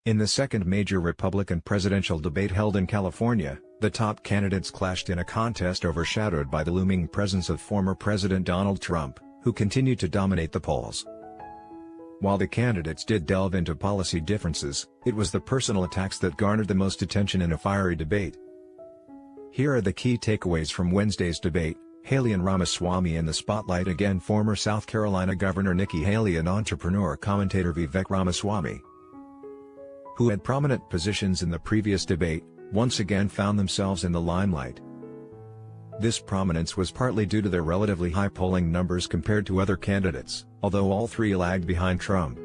In the second major Republican presidential debate held in California, the top candidates clashed in a contest overshadowed by the looming presence of former President Donald Trump, who continued to dominate the polls. While the candidates did delve into policy differences, it was the personal attacks that garnered the most attention in a fiery debate. Here are the key takeaways from Wednesday's debate. Haley and Ramaswamy in the spotlight again. Former South Carolina Governor Nikki Haley and entrepreneur commentator Vivek Ramaswamy, who had prominent positions in the previous debate, once again found themselves in the limelight. This prominence was partly due to their relatively high polling numbers compared to other candidates, although all three lagged behind Trump.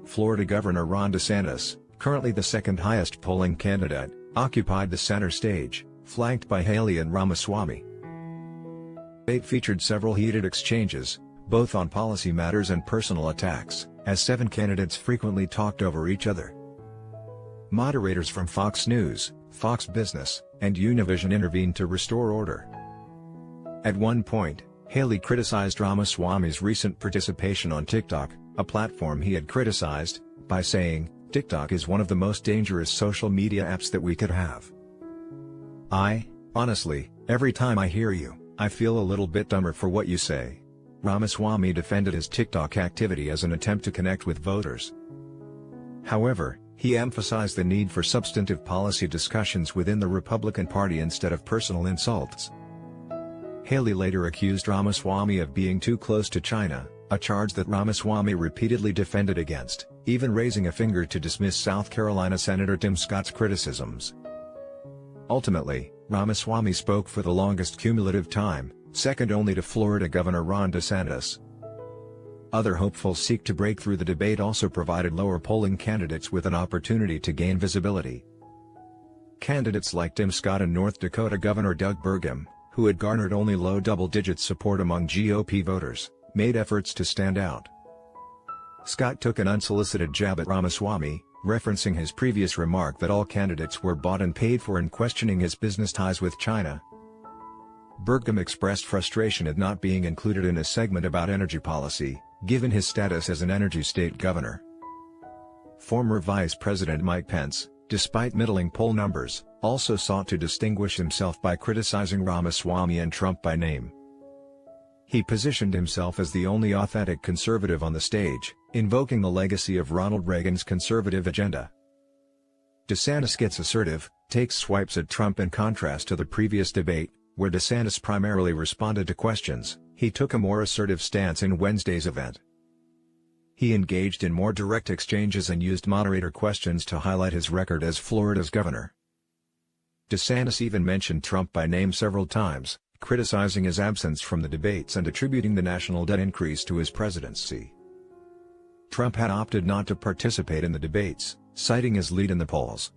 Florida Governor Ron DeSantis, currently the second highest polling candidate, occupied the center stage, flanked by Haley and Ramaswamy. The debate featured several heated exchanges, both on policy matters and personal attacks, as seven candidates frequently talked over each other. Moderators from Fox News, Fox Business, and Univision intervened to restore order. At one point, Haley criticized Ramaswamy's recent participation on TikTok, a platform he had criticized, by saying, "TikTok is one of the most dangerous social media apps that we could have. Honestly, every time I hear you, I feel a little bit dumber for what you say." Ramaswamy defended his TikTok activity as an attempt to connect with voters. However, he emphasized the need for substantive policy discussions within the Republican Party instead of personal insults. Haley later accused Ramaswamy of being too close to China, a charge that Ramaswamy repeatedly defended against, even raising a finger to dismiss South Carolina Senator Tim Scott's criticisms. Ultimately, Ramaswamy spoke for the longest cumulative time, second only to Florida Governor Ron DeSantis. Other hopefuls seek to break through. The debate also provided lower polling candidates with an opportunity to gain visibility. Candidates like Tim Scott and North Dakota Governor Doug Burgum, who had garnered only low double-digit support among GOP voters, made efforts to stand out. Scott took an unsolicited jab at Ramaswamy, referencing his previous remark that all candidates were bought and paid for and questioning his business ties with China. Burgum expressed frustration at not being included in a segment about energy policy, given his status as an energy state governor. Former Vice President Mike Pence, despite middling poll numbers, also sought to distinguish himself by criticizing Ramaswamy and Trump by name. He positioned himself as the only authentic conservative on the stage, invoking the legacy of Ronald Reagan's conservative agenda. DeSantis gets assertive, takes swipes at Trump. In contrast to the previous debate, where DeSantis primarily responded to questions, he took a more assertive stance in Wednesday's event. He engaged in more direct exchanges and used moderator questions to highlight his record as Florida's governor. DeSantis even mentioned Trump by name several times, criticizing his absence from the debates and attributing the national debt increase to his presidency. Trump had opted not to participate in the debates, citing his lead in the polls.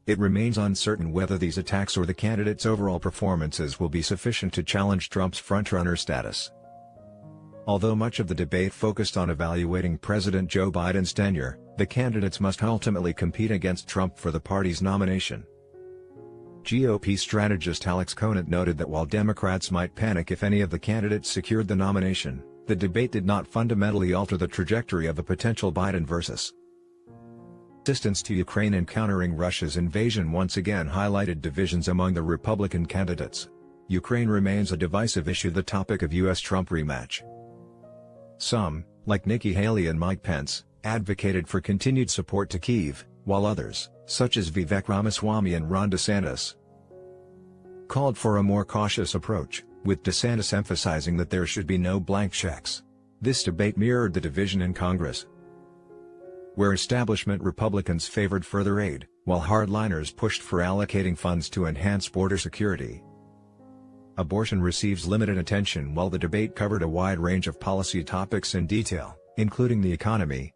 It remains uncertain whether these attacks or the candidates' overall performances will be sufficient to challenge Trump's frontrunner status. Although much of the debate focused on evaluating President Joe Biden's tenure, the candidates must ultimately compete against Trump for the party's nomination. GOP strategist Alex Conant noted that while Democrats might panic if any of the candidates secured the nomination, the debate did not fundamentally alter the trajectory of a potential Biden versus. Assistance to Ukraine and countering Russia's invasion once again highlighted divisions among the Republican candidates. Ukraine remains a divisive issue, the topic of U.S.-Trump rematch. Some, like Nikki Haley and Mike Pence, advocated for continued support to Kyiv, while others, such as Vivek Ramaswamy and Ron DeSantis, called for a more cautious approach, with DeSantis emphasizing that there should be no blank checks. This debate mirrored the division in Congress, where establishment Republicans favored further aid, while hardliners pushed for allocating funds to enhance border security. Abortion receives limited attention while the debate covered a wide range of policy topics in detail, including the economy,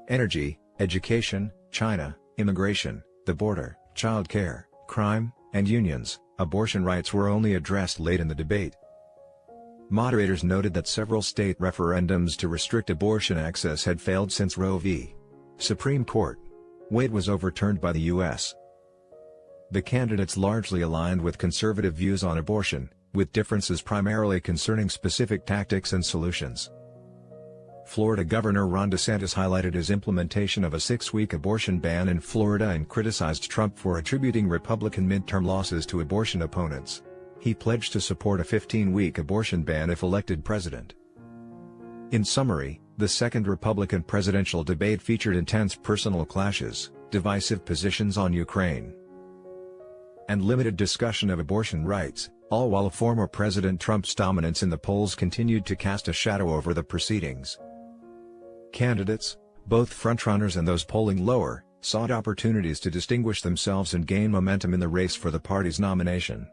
energy, education, China, immigration, the border, child care, crime, and unions. Abortion rights were only addressed late in the debate. Moderators noted that several state referendums to restrict abortion access had failed since Roe v. Supreme Court. Wade was overturned by the U.S. The candidates largely aligned with conservative views on abortion, with differences primarily concerning specific tactics and solutions. Florida Governor Ron DeSantis highlighted his implementation of a 6-week abortion ban in Florida and criticized Trump for attributing Republican midterm losses to abortion opponents. He pledged to support a 15-week abortion ban if elected president. In summary, the second Republican presidential debate featured intense personal clashes, divisive positions on Ukraine, and limited discussion of abortion rights, all while former President Trump's dominance in the polls continued to cast a shadow over the proceedings. Candidates, both frontrunners and those polling lower, sought opportunities to distinguish themselves and gain momentum in the race for the party's nomination.